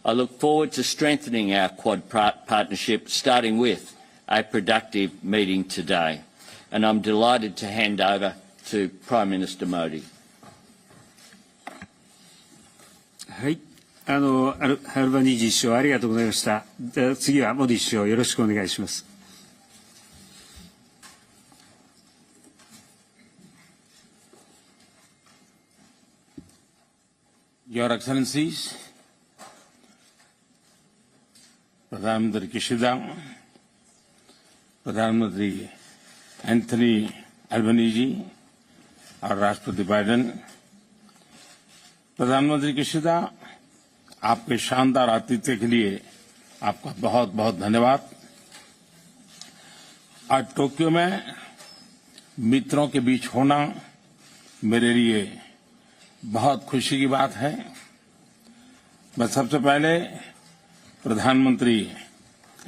I look forward to strengthening our Quad partnership, starting with a productive meeting today. And I'm delighted to hand over to Prime Minister Modi. はい、アルバニージー首相ありがとうございました。では次はモディ首相よろしくお願いします。Your Excellencies, प्रधानमंत्री Kishida, प्रधानमंत्री Anthony Albanese और राष्ट्रपति Biden, प्रधानमंत्री Kishida, आपके शानदार आतिथ्य के लिए आपका बहुत बहुत धन्यवाद। आज टोक्यो में मित्रों के बीच होना मेरे लिए बहुत खुशी की बात है। मैं सबसे पहले प्रधानमंत्री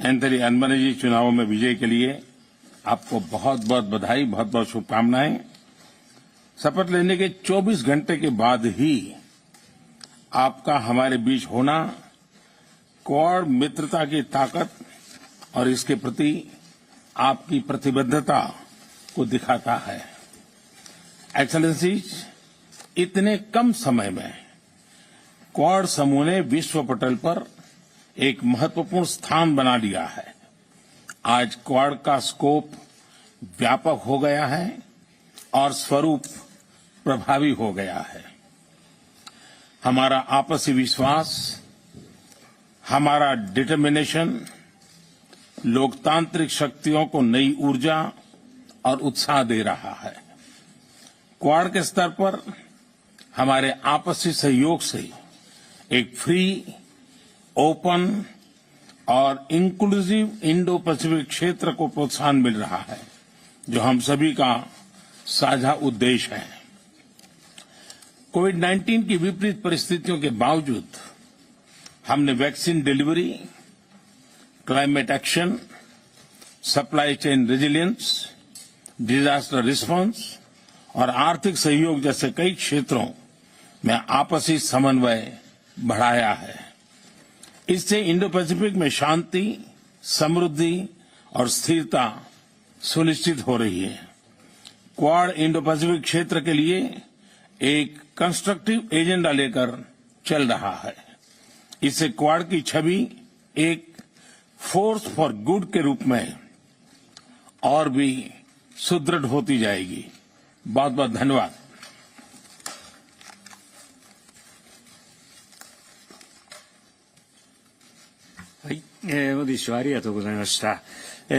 एंथनी अल्बनीजी चुनावों में विजय के लिए आपको बहुत बहुत बधाई, बहुत बहुत शुभकामनाएं। शपथ लेने के 24 घंटे के बाद ही आपका हमारे बीच होना क्वाड मित्रता की ताकत और इसके प्रति आपकी प्रतिबद्धता को दिखाता है। एक्सेलेंसीज, इतने कम समय में क्वाड समूह ने विश्व पटल पर एक महत्वपूर्ण स्थान बना लिया है। आज क्वाड का स्कोप व्यापक हो गया है और स्वरूप प्रभावी हो गया है। हमारा आपसी विश्वास, हमारा डिटर्मिनेशन लोकतांत्रिक शक्तियों को नई ऊर्जा और उत्साह दे रहा है। क्वाड के स्तर पर हमारे आपसी सहयोग से एक फ्री, ओपन और इंक्लूसिव इंडो पैसिफिक क्षेत्र को प्रोत्साहन मिल रहा है, जो हम सभी का साझा उद्देश्य है। कोविड-19 की विपरीत परिस्थितियों के बावजूद हमने vaccine delivery, climate action, supply chain resilience, disaster response और आर्थिक सहयोग जैसे कई क्षेत्रों में आपसी समन्वय बढ़ाया है। इससे इंडो पैसिफिक में शांति, समृद्धि और स्थिरता सुनिश्चित हो रही है। क्वाड इंडो पैसिफिक क्षेत्र के लिए एक कंस्ट्रक्टिव एजेंडा लेकर चल रहा है। इससे क्वाड की छवि एक फोर्स फॉर गुड के रूप में और भी सुदृढ़ होती जाएगी। बहुत बहुत धन्यवाद।はい、モディ首相ありがとうございました。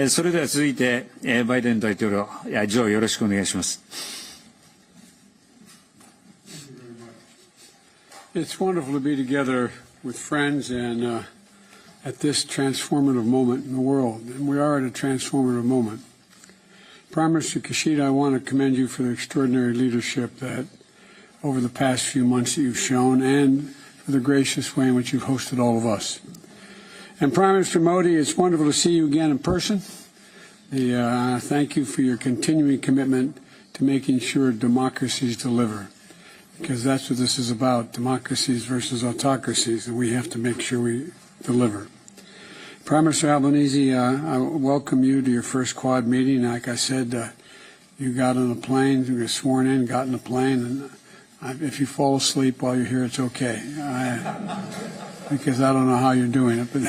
それでは続いて、バイデン大統領、ジョーよろしくお願いします。It's wonderful to be together with friends and at this transformative moment in the world, and we are at a transformative moment. Prime Minister Kishida, I want to commend you for the extraordinary leadership that over the past few months that you've shown and for the gracious way in which you've hosted all of us. And Prime Minister Modi, it's wonderful to see you again in person. Thank you for your continuing commitment to making sure democracies deliver, because that's what this is about, democracies versus autocracies, and we have to make sure we deliver. Prime Minister Albanese, I welcome you to your first Quad meeting. Like I said, you got on a plane, you were sworn in, got in a plane, and if you fall asleep while you're here, it's okay. Because I don't know how you're doing it, but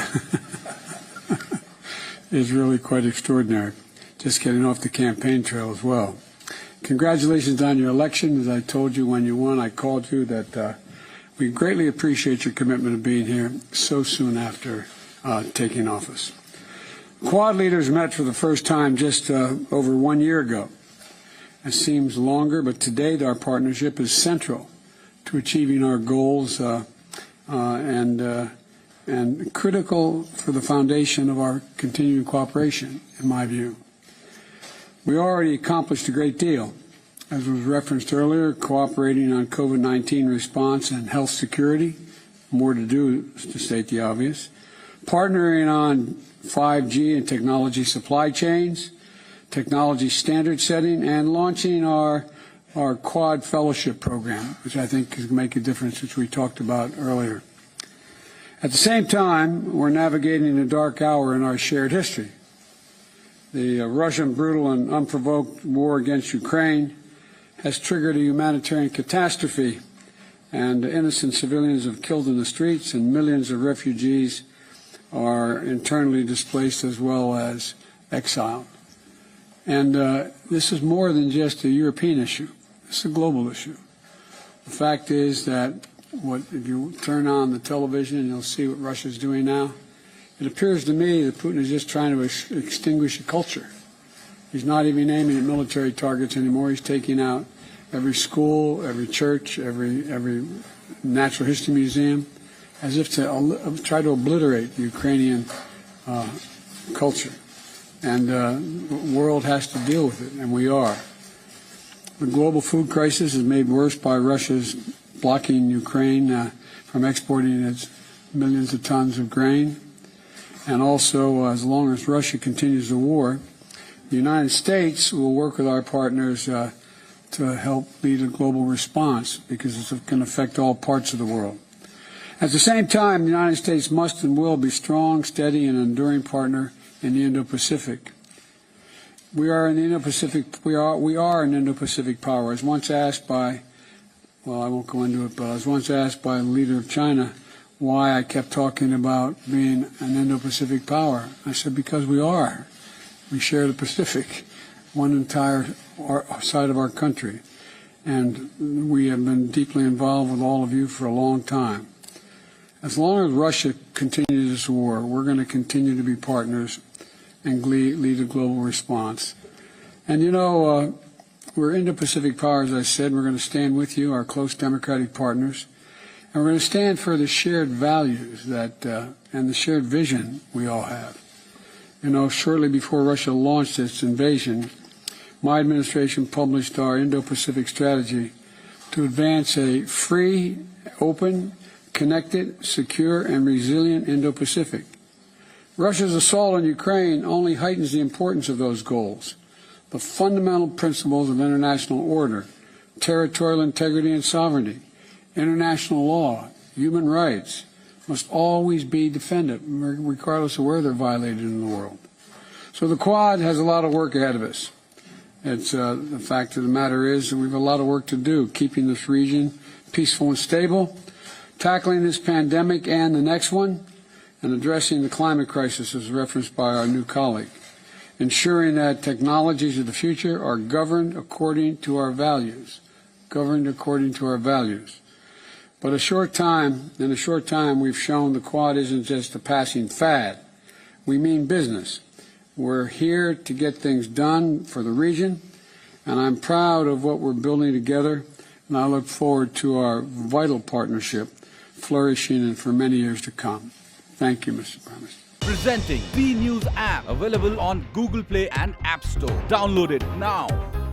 it's really quite extraordinary. Just getting off the campaign trail as well. Congratulations on your election. As I told you when you won, I called you that we greatly appreciate your commitment of being here so soon after taking office. Quad leaders met for the first time just over 1 year ago. It seems longer, but today our partnership is central to achieving our goals and critical for the foundation of our continuing cooperation, in my view. We already accomplished a great deal, as was referenced earlier, cooperating on COVID-19 response and health security, more to do, to state the obvious, partnering on 5G and technology supply chains, technology standard setting, and launching our Quad Fellowship Program, which I think can make a difference, which we talked about earlier. At the same time, we're navigating a dark hour in our shared history. The Russian brutal and unprovoked war against Ukraine has triggered a humanitarian catastrophe, and innocent civilians have killed in the streets, and millions of refugees are internally displaced as well as exiled. And this is more than just a European issue. It's a global issue. The fact is that if you turn on the television and you'll see what Russia's doing now, it appears to me that Putin is just trying to extinguish a culture. He's not even aiming at military targets anymore. He's taking out every school, every church, every natural history museum, as if to try to obliterate the Ukrainian culture. And the world has to deal with it, and we are. The global food crisis is made worse by Russia's blocking Ukraine from exporting its millions of tons of grain. And also, as long as Russia continues the war, the United States will work with our partners to help lead a global response, because it can affect all parts of the world. At the same time, the United States must and will be a strong, steady, and enduring partner in the Indo-Pacific. We are in the Indo-Pacific. We are an Indo-Pacific power. I was once asked by, well, I won't go into it, but I was once asked by the leader of China why I kept talking about being an Indo-Pacific power. I said, because we are. We share the Pacific, one entire side of our country. And we have been deeply involved with all of you for a long time. As long as Russia continues this war, we're going to continue to be partners and lead a global response. And, you know, we're Indo-Pacific power, as I said. We're going to stand with you, our close democratic partners. And we're going to stand for the shared values that and the shared vision we all have. You know, shortly before Russia launched its invasion, my administration published our Indo-Pacific strategy to advance a free, open, connected, secure, and resilient Indo-Pacific. Russia's assault on Ukraine only heightens the importance of those goals. The fundamental principles of international order, territorial integrity and sovereignty, international law, human rights, must always be defended, regardless of where they're violated in the world. So the Quad has a lot of work ahead of us. It's the fact of the matter is that we have a lot of work to do, keeping this region peaceful and stable, tackling this pandemic and the next one, and addressing the climate crisis as referenced by our new colleague, ensuring that technologies of the future are governed according to our values, But in a short time, we've shown the Quad isn't just a passing fad. We mean business. We're here to get things done for the region, and I'm proud of what we're building together, and I look forward to our vital partnership flourishing and for many years to come. Thank you, Mr. Prime Minister. Presenting B News app, available on Google Play and App Store. Download it now.